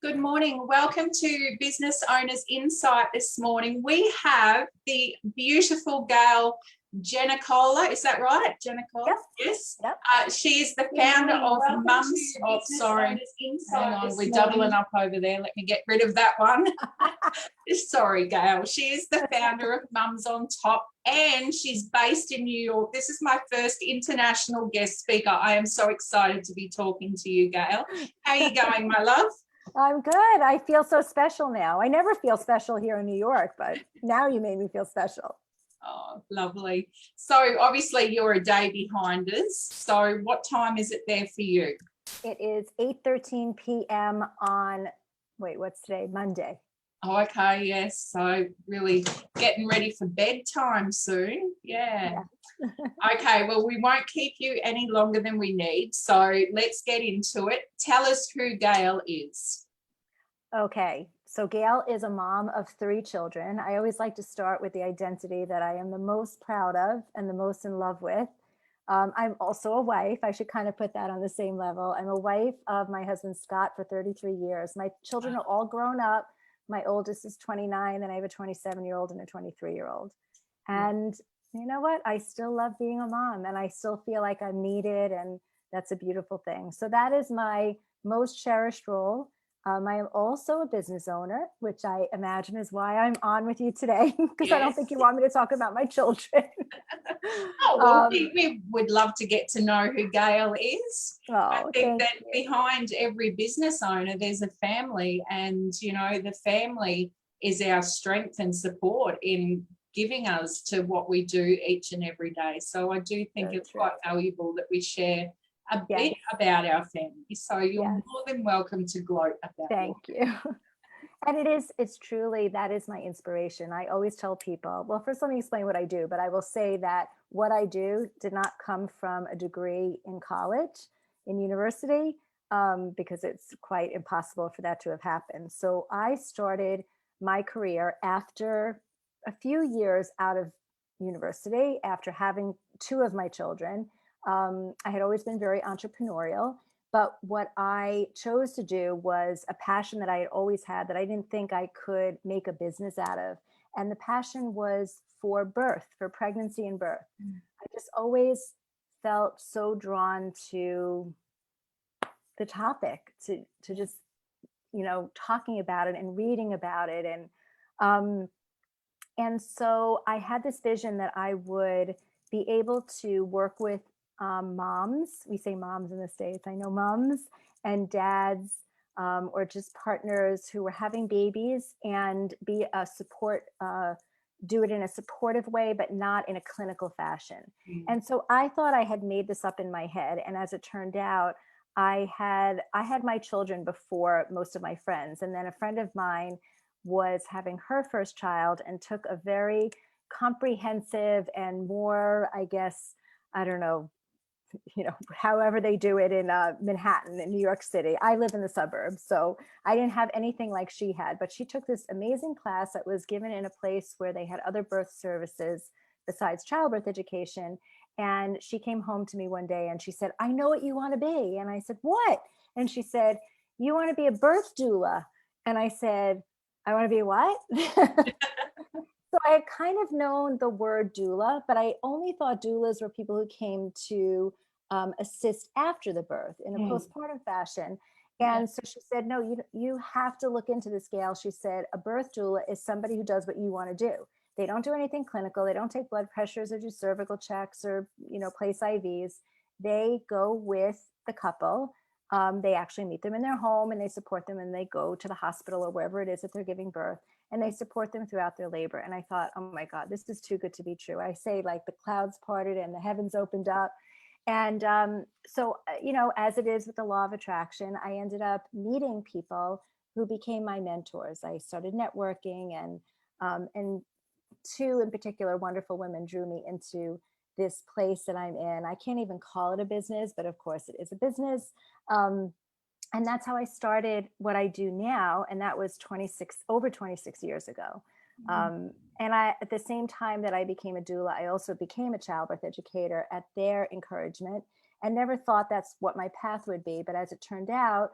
Good morning. Welcome to Business Owners Insight this morning. We have the beautiful Gail 𝗕𝗃, is that right? 𝗕𝗃? Yep. Yes. Yep. She is the founder of Mums. Oh, sorry. Hang on, we're doubling up over there. Let me get rid of that one. Sorry, Gail. She is the founder of Mums on Top, and she's based in New York. This is my first international guest speaker. I am so excited to be talking to you, Gail. How are you going, my love? I'm good. I feel so special now. I never feel special here in New York, but now you made me feel special. Oh, lovely. So obviously you're a day behind us. So what time is it there for you? It is 8:13 p.m. on, wait, what's today? Monday. Oh, okay, yes. So really getting ready for bedtime soon. Yeah. Okay, well, we won't keep you any longer than we need. So let's get into it. Tell us who Gail is. Okay, so Gail is a mom of 3 children. I always like to start with the identity that I am the most proud of and the most in love with. I'm also a wife. I should kind of put that on the same level. I'm a wife of my husband, Scott, for 33 years. My children are all grown up. My oldest is 29, and I have a 27-year-old and a 23-year-old. And you know what? I still love being a mom, and I still feel like I'm needed, and that's a beautiful thing. So that is my most cherished role. I am also a business owner, which I imagine is why I'm on with you today, because I don't think you want me to talk about my children. Oh, well, we would love to get to know who Gail is. Oh, I think that behind every business owner, there's a family, and, you know, the family is our strength and support in giving us to what we do each and every day. So I do think it's quite valuable that we share a bit about our family. So you're more than welcome to gloat about it. Thank you. And it's truly, that is my inspiration. I always tell people, well, first let me explain what I do, but I will say that what I do did not come from a degree in college, in university, because it's quite impossible for that to have happened. So I started my career after a few years out of university, after having 2 of my children. I had always been very entrepreneurial, but what I chose to do was a passion that I had always had that I didn't think I could make a business out of. And the passion was for birth, for pregnancy and birth. I just always felt so drawn to the topic, to just, you know, talking about it and reading about it. And so I had this vision that I would be able to work with moms. We say moms in the States. I know moms and dads, or just partners who were having babies, and be a support, do it in a supportive way, but not in a clinical fashion. And so I thought I had made this up in my head. And as it turned out, I had my children before most of my friends. And then a friend of mine was having her first child and took a very comprehensive and more, I guess, I don't know, you know, however they do it in Manhattan, in New York City. I live in the suburbs, so I didn't have anything like she had, but she took this amazing class that was given in a place where they had other birth services besides childbirth education. And she came home to me one day and she said, "I know what you want to be." And I said, "What?" And she said, "You want to be a birth doula." And I said, "I want to be a what?" So I had kind of known the word doula, but I only thought doulas were people who came to assist after the birth in a postpartum fashion. And so she said, "No, you have to look into this, Gail." She said, "A birth doula is somebody who does what you want to do. They don't do anything clinical. They don't take blood pressures or do cervical checks or, you know, place IVs. They go with the couple. They actually meet them in their home and they support them, and they go to the hospital or wherever it is that they're giving birth, and they support them throughout their labor." And I thought, oh my God, this is too good to be true. I say, like, the clouds parted and the heavens opened up. And so, you know, as it is with the law of attraction, I ended up meeting people who became my mentors. I started networking, and 2 in particular wonderful women drew me into this place that I'm in. I can't even call it a business, but of course it is a business. And that's how I started what I do now. And that was over 26 years ago. And at the same time that I became a doula, I also became a childbirth educator at their encouragement, and never thought that's what my path would be. But as it turned out,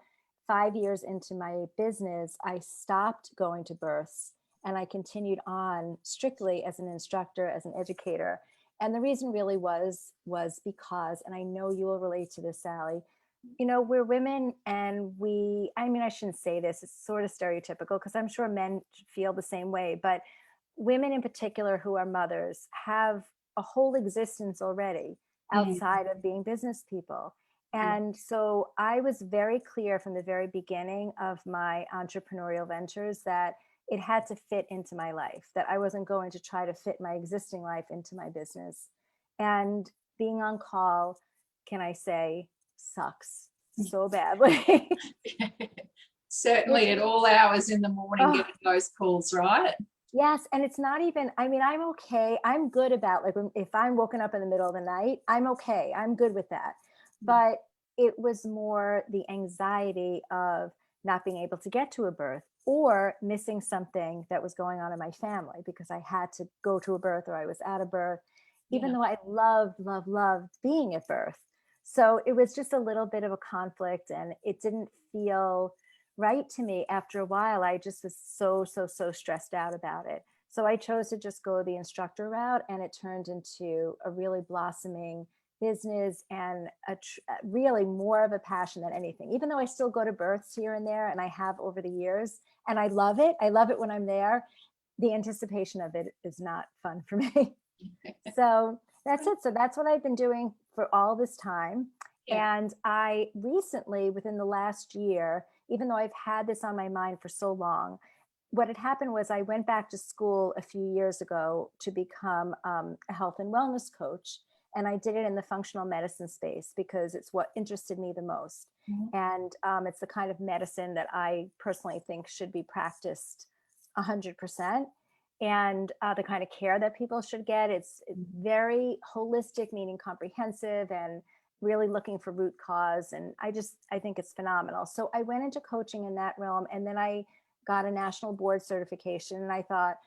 5 years into my business, I stopped going to births and I continued on strictly as an instructor, as an educator. And the reason really was because, and I know you will relate to this, Sally, you know, we're women and I mean, I shouldn't say this, it's sort of stereotypical because I'm sure men feel the same way, but women in particular who are mothers have a whole existence already outside of being business people. And so I was very clear from the very beginning of my entrepreneurial ventures that it had to fit into my life, that I wasn't going to try to fit my existing life into my business. And being on call, can I say, sucks so badly. Certainly at all hours in the morning, getting those calls, right? Yes. And it's not even, I mean, I'm okay. I'm good about like, if I'm woken up in the middle of the night, I'm okay. I'm good with that. But it was more the anxiety of not being able to get to a birth or missing something that was going on in my family because I had to go to a birth or I was at a birth, even though I loved being at birth. So it was just a little bit of a conflict and it didn't feel right to me. After a while, I just was so stressed out about it. So I chose to just go the instructor route, and it turned into a really blossoming business and really more of a passion than anything, even though I still go to births here and there, and I have over the years, and I love it. I love it when I'm there. The anticipation of it is not fun for me. So that's it. So that's what I've been doing for all this time. And I recently, within the last year, even though I've had this on my mind for so long, what had happened was I went back to school a few years ago to become a health and wellness coach. And I did it in the functional medicine space because it's what interested me the most. And it's the kind of medicine that I personally think should be practiced 100%. And the kind of care that people should get. It's very holistic, meaning comprehensive, and really looking for root cause. And I think it's phenomenal. So I went into coaching in that realm, and then I got a national board certification. And I thought,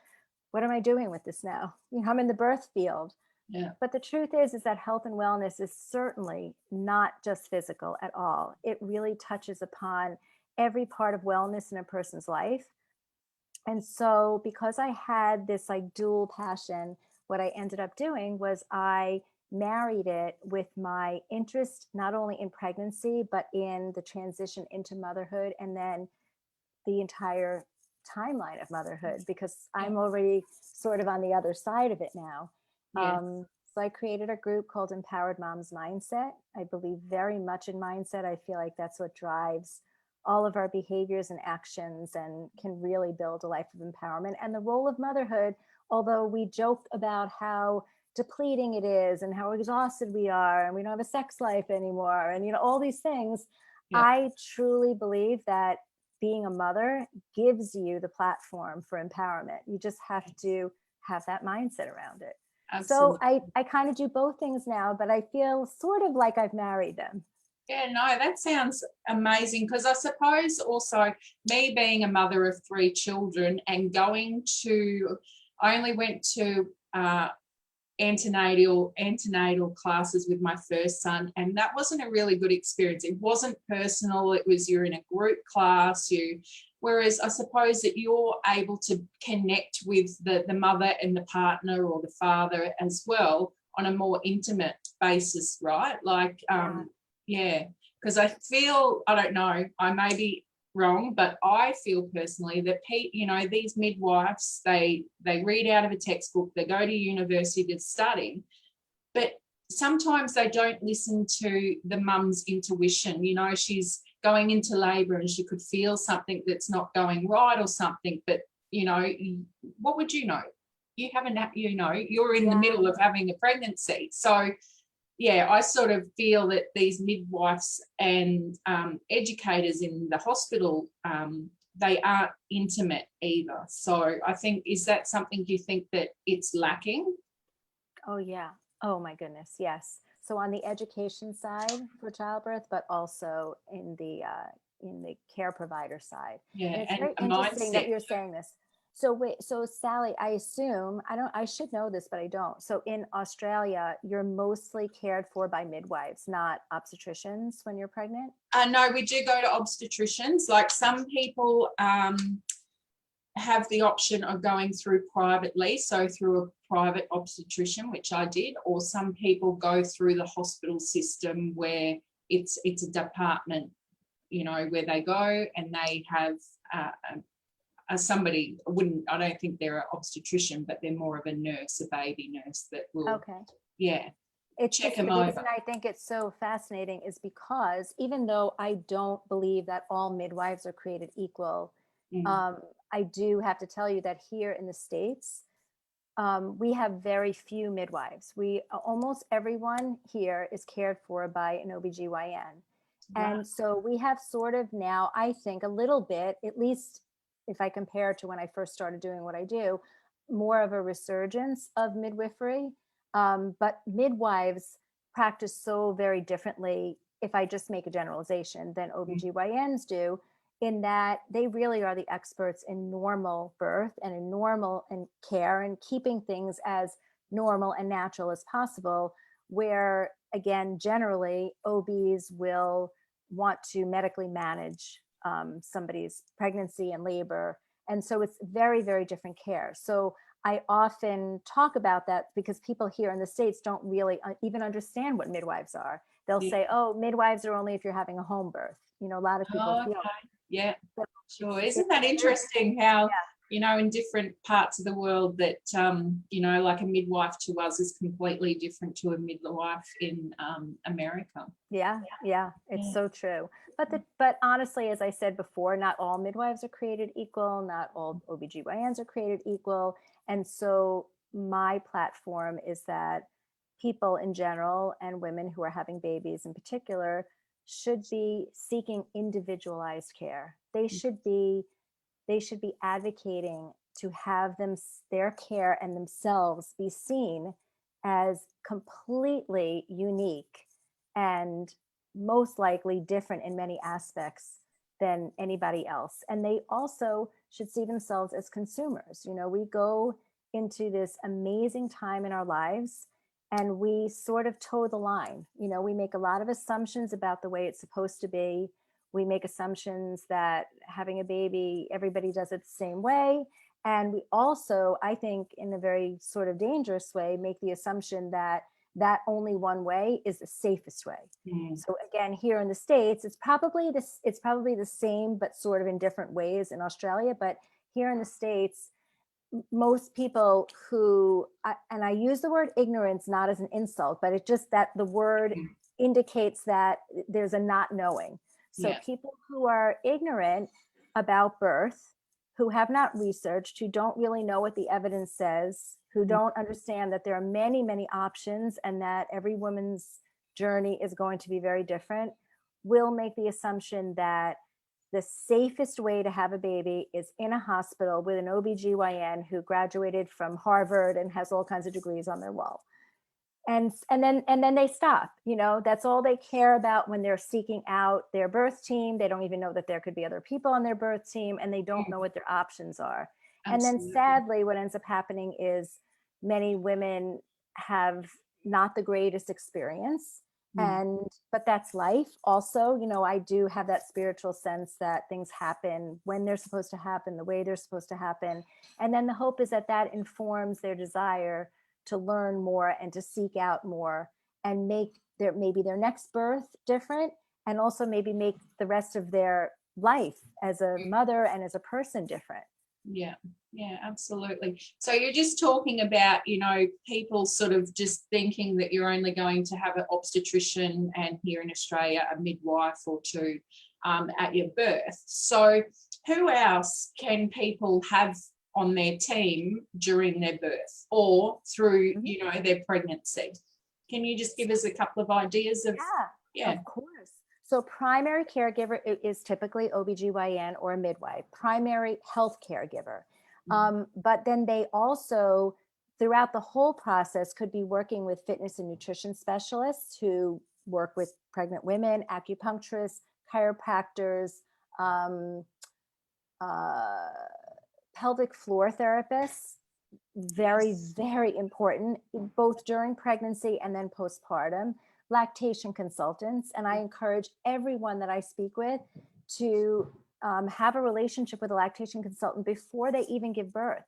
what am I doing with this now? You know, I'm in the birth field. But the truth is that health and wellness is certainly not just physical at all. It really touches upon every part of wellness in a person's life. And so because I had this like dual passion, what I ended up doing was I married it with my interest, not only in pregnancy, but in the transition into motherhood, and then the entire timeline of motherhood, because I'm already sort of on the other side of it now. So I created a group called Empowered Moms Mindset. I believe very much in mindset. I feel like that's what drives all of our behaviors and actions and can really build a life of empowerment. And the role of motherhood, although we joke about how depleting it is and how exhausted we are and we don't have a sex life anymore and, you know, all these things, I truly believe that being a mother gives you the platform for empowerment. You just have to have that mindset around it. Absolutely. So I kind of do both things now, but I feel sort of like I've married them. Yeah, no, that sounds amazing, because I suppose also me being a mother of 3 children and I only went to antenatal classes with my first son, and that wasn't a really good experience. It wasn't personal. It was, you're in a group class, whereas I suppose that you're able to connect with the mother and the partner or the father as well on a more intimate basis, right? Like, because I feel, I don't know, I may be wrong, but I feel personally that these midwives, they read out of a textbook, they go to university to study, but sometimes they don't listen to the mum's intuition. You know, she's going into labor and she could feel something that's not going right or something, but what would you know? You haven't, you're in the middle of having a pregnancy. So I sort of feel that these midwives and educators in the hospital, they aren't intimate either. So I think, is that something you think that it's lacking? Oh, yeah. Oh, my goodness. Yes. So on the education side for childbirth, but also in the care provider side. Yeah. And it's very interesting that you're saying this. So wait, so Sally, I assume, I should know this, but I don't. So in Australia, you're mostly cared for by midwives, not obstetricians when you're pregnant? No, we do go to obstetricians. Like some people have the option of going through privately, so through a private obstetrician, which I did, or some people go through the hospital system where it's a department, you know, where they go and they have somebody, I don't think they're an obstetrician, but they're more of a nurse, a baby nurse that will, Okay. yeah, It's check just them the over. reason I think it's so fascinating is because even though I don't believe that all midwives are created equal, I do have to tell you that here in the States, we have very few midwives. Almost everyone here is cared for by an OBGYN. And so we have sort of now, I think a little bit, at least if I compare to when I first started doing what I do, more of a resurgence of midwifery. But midwives practice so very differently, if I just make a generalization, than OBGYNs do, in that they really are the experts in normal birth and in normal and care and keeping things as normal and natural as possible, where again, generally OBs will want to medically manage somebody's pregnancy and labor. And so it's very, very different care. So I often talk about that because people here in the States don't really even understand what midwives are. They'll say, oh, midwives are only if you're having a home birth. You know, a lot of people feel. Yeah, So sure. Isn't that interesting how, you know, in different parts of the world that, you know, like a midwife to us is completely different to a midwife in America. Yeah, it's so true. But honestly, as I said before, not all midwives are created equal, not all OBGYNs are created equal. And so my platform is that people in general and women who are having babies in particular should be seeking individualized care. They should be advocating to have their care and themselves be seen as completely unique and most likely different in many aspects than anybody else. And they also should see themselves as consumers. You know, we go into this amazing time in our lives and we sort of toe the line. You know, we make a lot of assumptions about the way it's supposed to be. We make assumptions that having a baby, everybody does it the same way. And we also, I think, in a very sort of dangerous way, make the assumption that only one way is the safest way. So again, here in the States, it's probably the same, but sort of in different ways in Australia. But here in the States, most people who, and I use the word ignorance not as an insult, but it's just that the word indicates that there's a not knowing. So people who are ignorant about birth, who have not researched, who don't really know what the evidence says, who don't understand that there are many, many options and that every woman's journey is going to be very different, will make the assumption that the safest way to have a baby is in a hospital with an OBGYN who graduated from Harvard and has all kinds of degrees on their wall. And then they stop. You know, that's all they care about when they're seeking out their birth team. They don't even know that there could be other people on their birth team, and they don't know what their options are. Absolutely. And then sadly, what ends up happening is many women have not the greatest experience. But that's life. Also, you know, I do have that spiritual sense that things happen when they're supposed to happen, the way they're supposed to happen. And then the hope is that that informs their desire to learn more and to seek out more and make maybe their next birth different, and also maybe make the rest of their life as a mother and as a person different. Yeah, absolutely. So you're just talking about, you know, people sort of just thinking that you're only going to have an obstetrician and here in Australia a midwife or two at your birth. So who else can people have on their team during their birth or through, you know, their pregnancy? Can you just give us a couple of ideas of? Yeah, of course. So primary caregiver is typically OBGYN or a midwife, primary health caregiver. But then they also, throughout the whole process, could be working with fitness and nutrition specialists who work with pregnant women, acupuncturists, chiropractors, pelvic floor therapists, very, very important, both during pregnancy and then postpartum. Lactation consultants. And I encourage everyone that I speak with to have a relationship with a lactation consultant before they even give birth,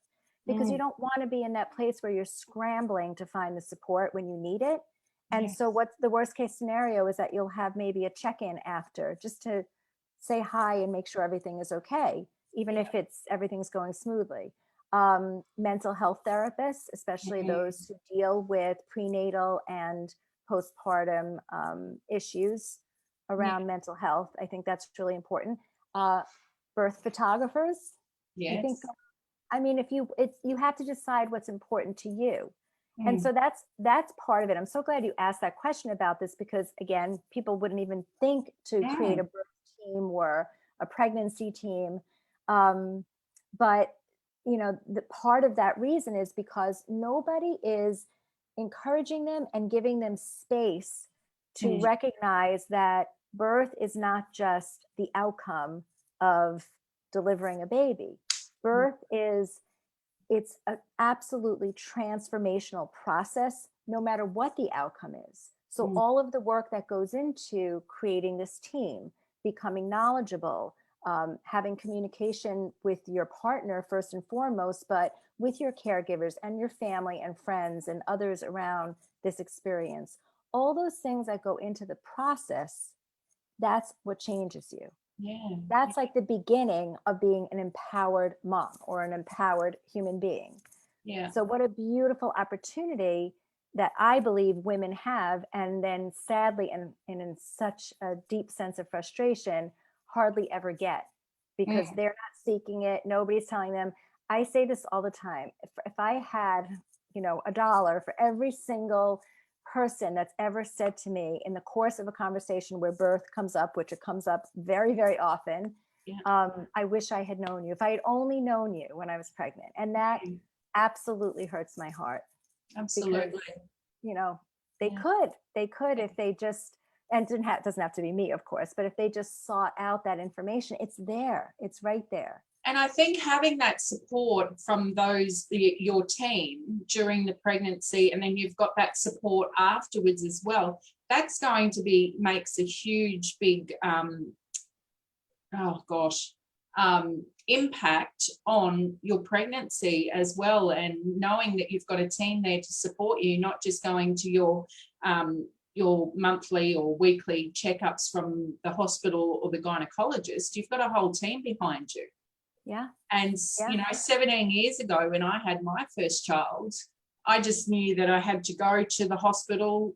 because you don't want to be in that place where you're scrambling to find the support when you need it. And so what's the worst case scenario is that you'll have maybe a check-in after, just to say hi and make sure everything is okay, even if everything's going smoothly. Mental health therapists, especially those who deal with prenatal and postpartum issues around mental health. I think that's really important. Birth photographers. Yes. I mean, you have to decide what's important to you. And so that's part of it. I'm so glad you asked that question about this, because again, people wouldn't even think to create a birth team or a pregnancy team. But you know, the part of that reason is because nobody is encouraging them and giving them space to recognize that birth is not just the outcome of delivering a baby. Birth it's an absolutely transformational process, no matter what the outcome is. So all of the work that goes into creating this team, becoming knowledgeable, having communication with your partner first and foremost, but with your caregivers and your family and friends and others around this experience, all those things that go into the process, that's what changes you. Yeah. That's like the beginning of being an empowered mom or an empowered human being. Yeah. So what a beautiful opportunity that I believe women have, and then sadly, and in such a deep sense of frustration, hardly ever get, because they're not seeking it. Nobody's telling them. I say this all the time. If I had, you know, $1 for every single person that's ever said to me in the course of a conversation where birth comes up, which it comes up very, very often, I wish I had known you. If I had only known you when I was pregnant. And that absolutely hurts my heart. Absolutely. Because, you know, they could if they just, and doesn't have to be me, of course, but if they just sought out that information, it's there, it's right there. And I think having that support from your team during the pregnancy, and then you've got that support afterwards as well, that's going to makes a huge, big, impact on your pregnancy as well. And knowing that you've got a team there to support you, not just going to your monthly or weekly checkups from the hospital or the gynecologist, you've got a whole team behind you. Yeah. And, you know, 17 years ago when I had my first child, I just knew that I had to go to the hospital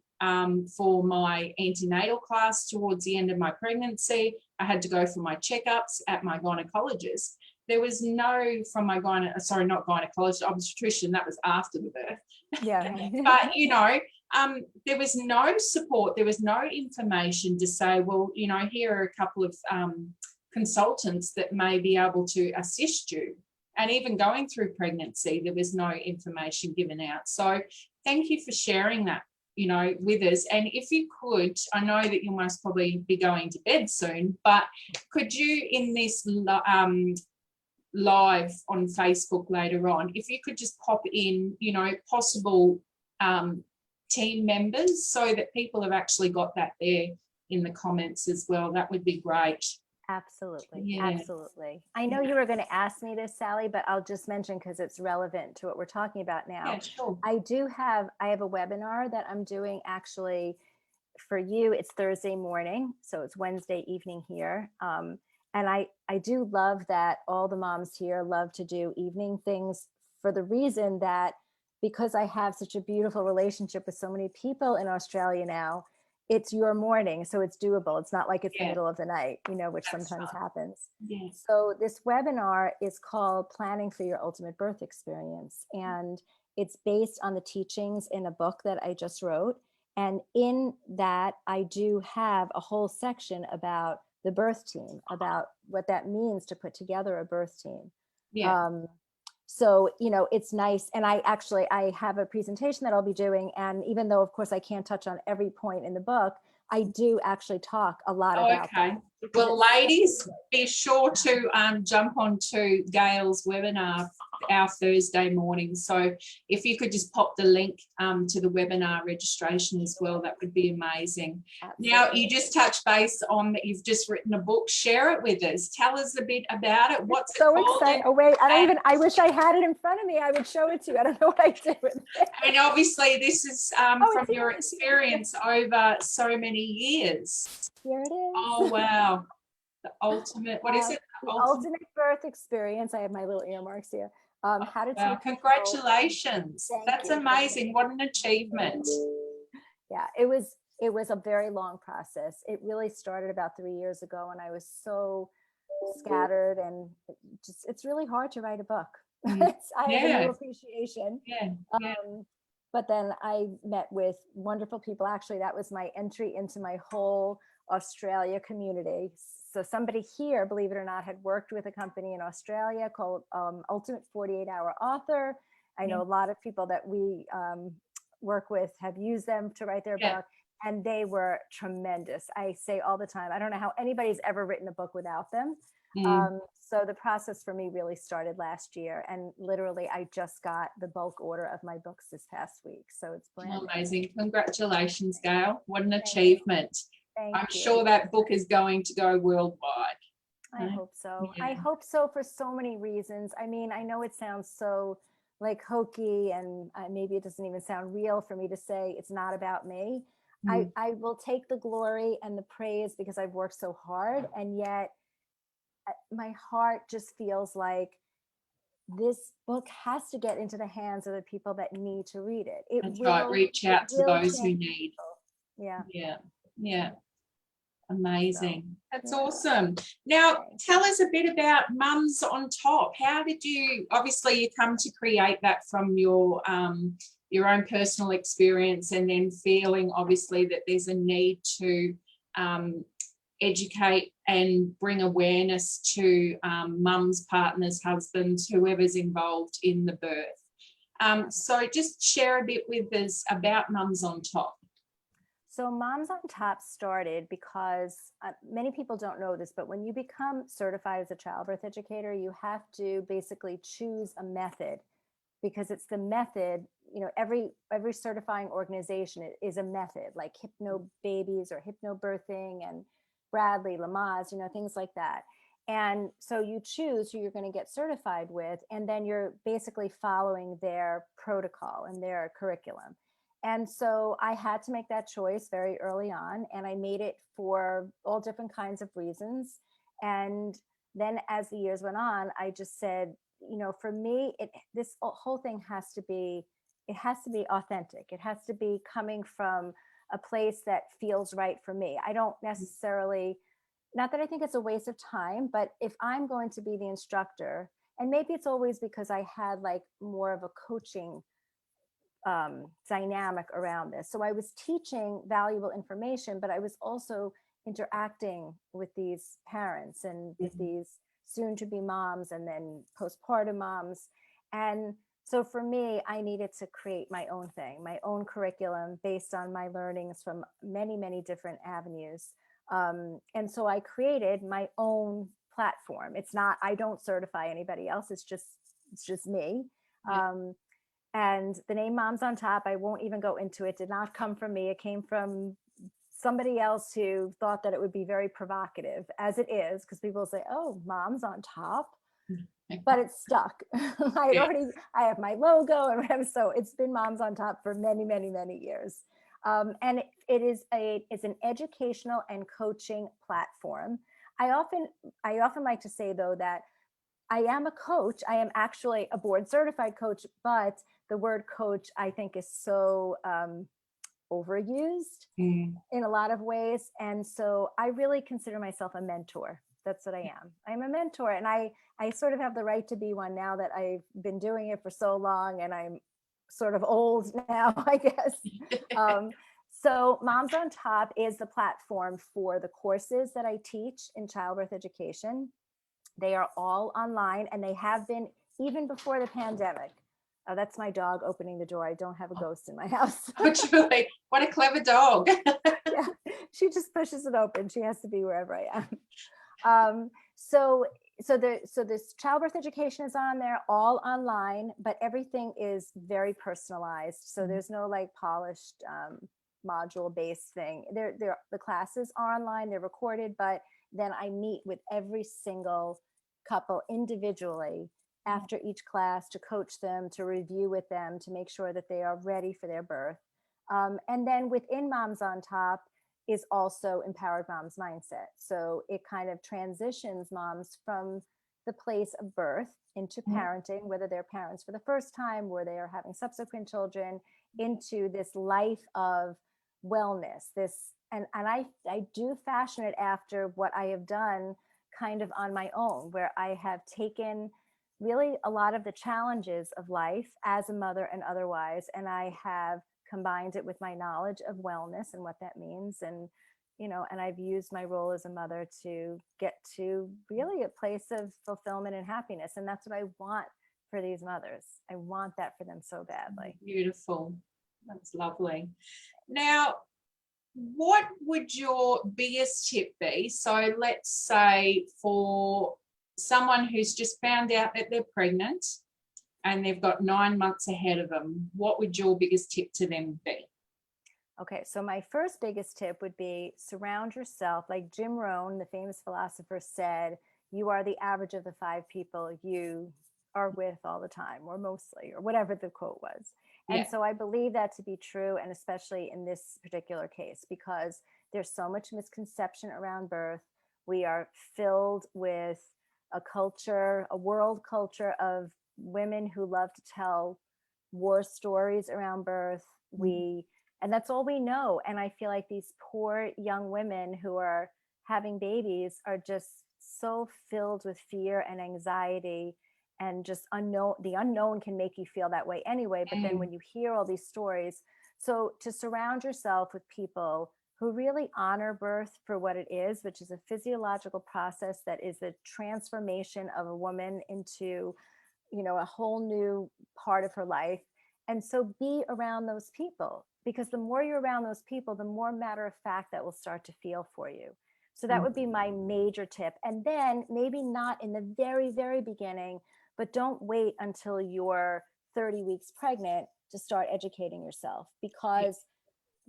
for my antenatal class towards the end of my pregnancy. I had to go for my checkups at my gynecologist. There was no, from my not gynecologist, obstetrician, that was after the birth. Yeah. But, you know, there was no support. There was no information to say, well, you know, here are a couple of consultants that may be able to assist you. And even going through pregnancy, there was no information given out. So thank you for sharing that, you know, with us. And if you could, I know that you'll most probably be going to bed soon, but could you, in this live on Facebook later on, if you could just pop in, you know, possible team members, so that people have actually got that there in the comments as well, that would be great. Absolutely. Yeah. Absolutely. I know you were going to ask me this, Sally, but I'll just mention, because it's relevant to what we're talking about now. Yeah, sure. I have a webinar that I'm doing actually for you. It's Thursday morning, so it's Wednesday evening here. And I do love that all the moms here love to do evening things, for the reason that, because I have such a beautiful relationship with so many people in Australia now, it's your morning, so it's doable. It's not like it's the middle of the night, you know, which sometimes happens. Yeah. So this webinar is called Planning for Your Ultimate Birth Experience. And it's based on the teachings in a book that I just wrote. And in that, I do have a whole section about the birth team, about what that means to put together a birth team. Yeah. So, you know, it's nice. And I have a presentation that I'll be doing. And even though, of course, I can't touch on every point in the book, I do actually talk a lot about that. Well, ladies, be sure to jump onto Gail's webinar our Thursday morning. So if you could just pop the link to the webinar registration as well, that would be amazing. Absolutely. Now, you just touched base on that you've just written a book. Share it with us. Tell us a bit about it. What's it called? Excited. Oh, wait, I wish I had it in front of me. I would show it to you. I don't know what I did with it. And obviously this is from your experience over so many years. Here it is. Oh, wow. The ultimate, what is it? The ultimate birth experience. I have my little earmarks here. How to teach. Congratulations. That's amazing. What an achievement. Yeah, it was a very long process. It really started about 3 years ago, and I was so scattered, and it's really hard to write a book. I have no appreciation. But then I met with wonderful people. Actually, that was my entry into my whole Australia community. So somebody here, believe it or not, had worked with a company in Australia called Ultimate 48-Hour Author. I know a lot of people that we work with have used them to write their book, and they were tremendous. I say all the time, I don't know how anybody's ever written a book without them. So the process for me really started last year, and literally I just got the bulk order of my books this past week. So it's brand amazing. Congratulations, Gail. What an achievement. I'm you. sure that book is going to go worldwide. I hope so. I hope so, for so many reasons. I mean, I know it sounds so like hokey, and maybe it doesn't even sound real for me to say it's not about me. I will take the glory and the praise because I've worked so hard, and yet my heart just feels like this book has to get into the hands of the people that need to read it. That's right. Reach out to those who need. Yeah. Amazing. That's awesome. Now, tell us a bit about Mums on Top. How did you, obviously you come to create that from your own personal experience, and then feeling obviously that there's a need to educate and bring awareness to mums, partners, husbands, whoever's involved in the birth. So just share a bit with us about Mums on Top. So Mums on Top started because many people don't know this, but when you become certified as a childbirth educator, you have to basically choose a method, because it's the method, you know, every certifying organization is a method, like HypnoBabies or HypnoBirthing and Bradley, Lamaze, you know, things like that. And so you choose who you're going to get certified with, and then you're basically following their protocol and their curriculum. And so I had to make that choice very early on, and I made it for all different kinds of reasons. And then as the years went on, I just said, you know, for me, this whole thing has to be authentic. It has to be coming from a place that feels right for me. I don't necessarily, not that I think it's a waste of time, but if I'm going to be the instructor, and maybe it's always because I had like more of a coaching dynamic around this. So I was teaching valuable information, but I was also interacting with these parents and with these soon to be moms and then postpartum moms. And so for me, I needed to create my own thing, my own curriculum based on my learnings from many, many different avenues. And so I created my own platform. It's not, I don't certify anybody else. It's just me. And the name Mums on Top, I won't even go into it, did not come from me. It came from somebody else who thought that it would be very provocative, as it is, because people say, oh, Mums on Top, but it's stuck. I have my logo and whatever, so it's been Mums on Top for many, many, many years. And it's an educational and coaching platform. I often like to say, though, that I am a coach. I am actually a board certified coach, but the word coach, I think, is so overused in a lot of ways. And so I really consider myself a mentor. That's what I am. I'm a mentor, and I sort of have the right to be one now that I've been doing it for so long, and I'm sort of old now, I guess. So Mums on Top is the platform for the courses that I teach in childbirth education. They are all online, and they have been even before the pandemic. That's my dog opening the door. I don't have a ghost in my house. Oh, truly. What a clever dog. Yeah. she just pushes it open. She has to be wherever I am. So this childbirth education is on there, all online, but everything is very personalized. So there's no like polished module based thing. The classes are online, they're recorded, but then I meet with every single couple individually after each class to coach them, to review with them, to make sure that they are ready for their birth. And then within Moms on Top is also Empowered Moms Mindset. So it kind of transitions moms from the place of birth into parenting, whether they're parents for the first time or they are having subsequent children, into this life of wellness. And I do fashion it after what I have done kind of on my own, where I have taken really a lot of the challenges of life as a mother and otherwise, and I have combined it with my knowledge of wellness and what that means. And, and I've used my role as a mother to get to really a place of fulfillment and happiness. And that's what I want for these mothers. I want that for them so badly. Beautiful. That's lovely. Now, what would your biggest tip be? So let's say for someone who's just found out that they're pregnant and they've got 9 months ahead of them, what would your biggest tip to them be? Okay, so my first biggest tip would be surround yourself, like Jim Rohn, the famous philosopher, said, you are the average of the 5 people you are with all the time, or mostly, or whatever the quote was. And so I believe that to be true, and especially in this particular case, because there's so much misconception around birth. We are filled with a culture, a world culture of women who love to tell war stories around birth. And that's all we know. And I feel like these poor young women who are having babies are just so filled with fear and anxiety and just unknown. The unknown can make you feel that way anyway. But then when you hear all these stories, so to surround yourself with people who really honor birth for what it is, which is a physiological process that is the transformation of a woman into, a whole new part of her life. And so be around those people, because the more you're around those people, the more matter of fact that will start to feel for you. So that would be my major tip. And then maybe not in the very, very beginning, but don't wait until you're 30 weeks pregnant to start educating yourself, because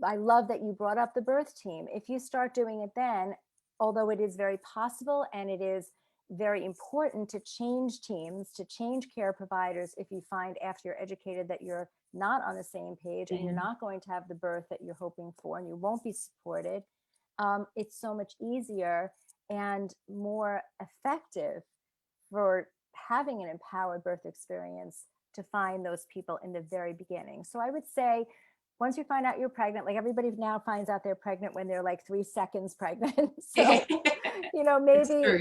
I love that you brought up the birth team. If you start doing it then, although it is very possible and it is very important to change teams, to change care providers, if you find after you're educated that you're not on the same page and you're not going to have the birth that you're hoping for and you won't be supported, it's so much easier and more effective for having an empowered birth experience to find those people in the very beginning. So I would say, once you find out you're pregnant, like everybody now finds out they're pregnant when they're like 3 seconds pregnant. So,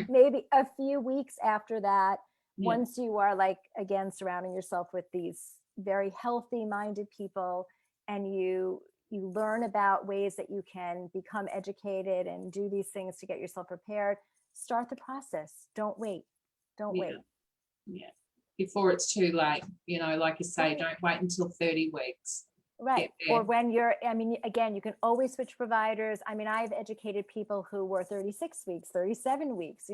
maybe a few weeks after that, once you are like, again, surrounding yourself with these very healthy minded people, and you learn about ways that you can become educated and do these things to get yourself prepared, start the process. Don't wait. Don't wait. Yeah. Before it's too late, like you say, don't wait until 30 weeks. Right. Or when again, you can always switch providers. I've educated people who were 36 weeks, 37 weeks,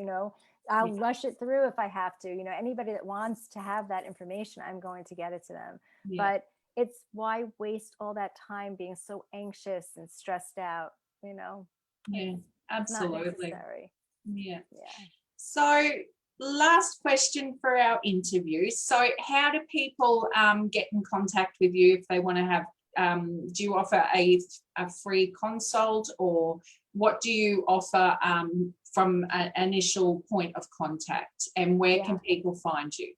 I'll rush it through if I have to, anybody that wants to have that information, I'm going to get it to them. But it's why waste all that time being so anxious and stressed out, Yeah, absolutely. Yeah. So last question for our interview. So how do people get in contact with you if they want to have, do you offer a free consult, or what do you offer from an initial point of contact, and where can people find you?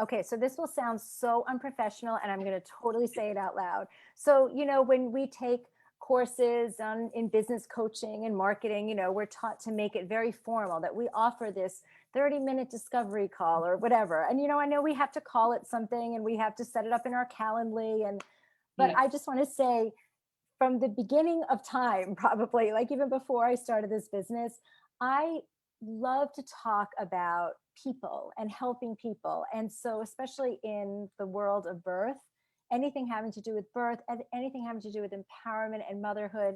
Okay, so this will sound so unprofessional, and I'm going to totally say it out loud. So, when we take courses in business coaching and marketing, we're taught to make it very formal, that we offer this 30-minute discovery call or whatever. And, I know we have to call it something and we have to set it up in our Calendly. But I just want to say, from the beginning of time, probably like even before I started this business, I love to talk about people and helping people. And so especially in the world of birth, anything having to do with birth, and anything having to do with empowerment and motherhood,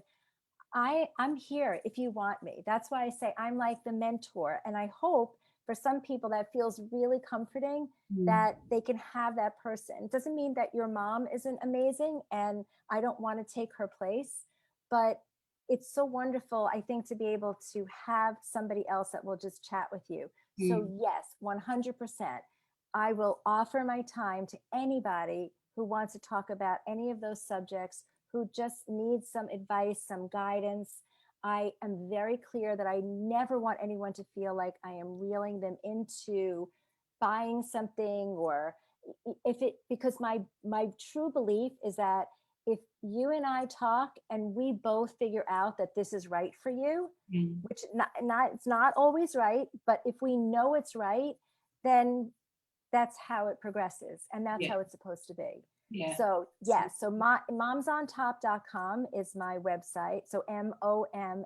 I'm here if you want me. That's why I say I'm like the mentor. And I hope for some people that feels really comforting that they can have that person. It doesn't mean that your mom isn't amazing and I don't want to take her place, but it's so wonderful, I think, to be able to have somebody else that will just chat with you. So yes, 100%. I will offer my time to anybody who wants to talk about any of those subjects, who just needs some advice, some guidance. I am very clear that I never want anyone to feel like I am reeling them into buying something, or if it, because my true belief is that if you and I talk and we both figure out that this is right for you, which it's not always right, but if we know it's right, then that's how it progresses, and that's how it's supposed to be. So yes, so momsontop.com is my website. So MOMSONTOP.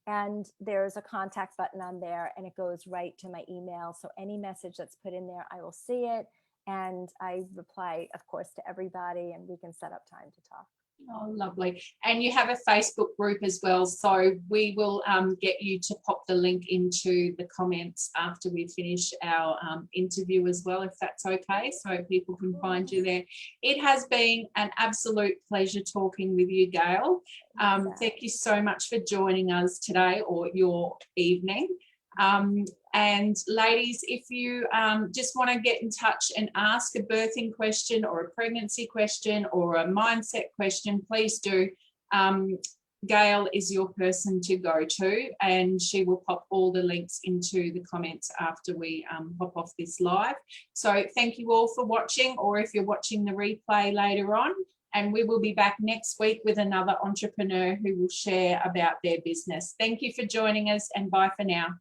And there's a contact button on there and it goes right to my email. So any message that's put in there, I will see it. And I reply, of course, to everybody, and we can set up time to talk. Oh, lovely. And you have a Facebook group as well. So we will get you to pop the link into the comments after we finish our interview as well, if that's okay, so people can find you there. It has been an absolute pleasure talking with you, Gail. Thank you so much for joining us today, or your evening. And ladies, if you just want to get in touch and ask a birthing question or a pregnancy question or a mindset question, please do. Gail is your person to go to, and she will pop all the links into the comments after we hop off this live. So thank you all for watching, or if you're watching the replay later on, and we will be back next week with another entrepreneur who will share about their business. Thank you for joining us, and bye for now.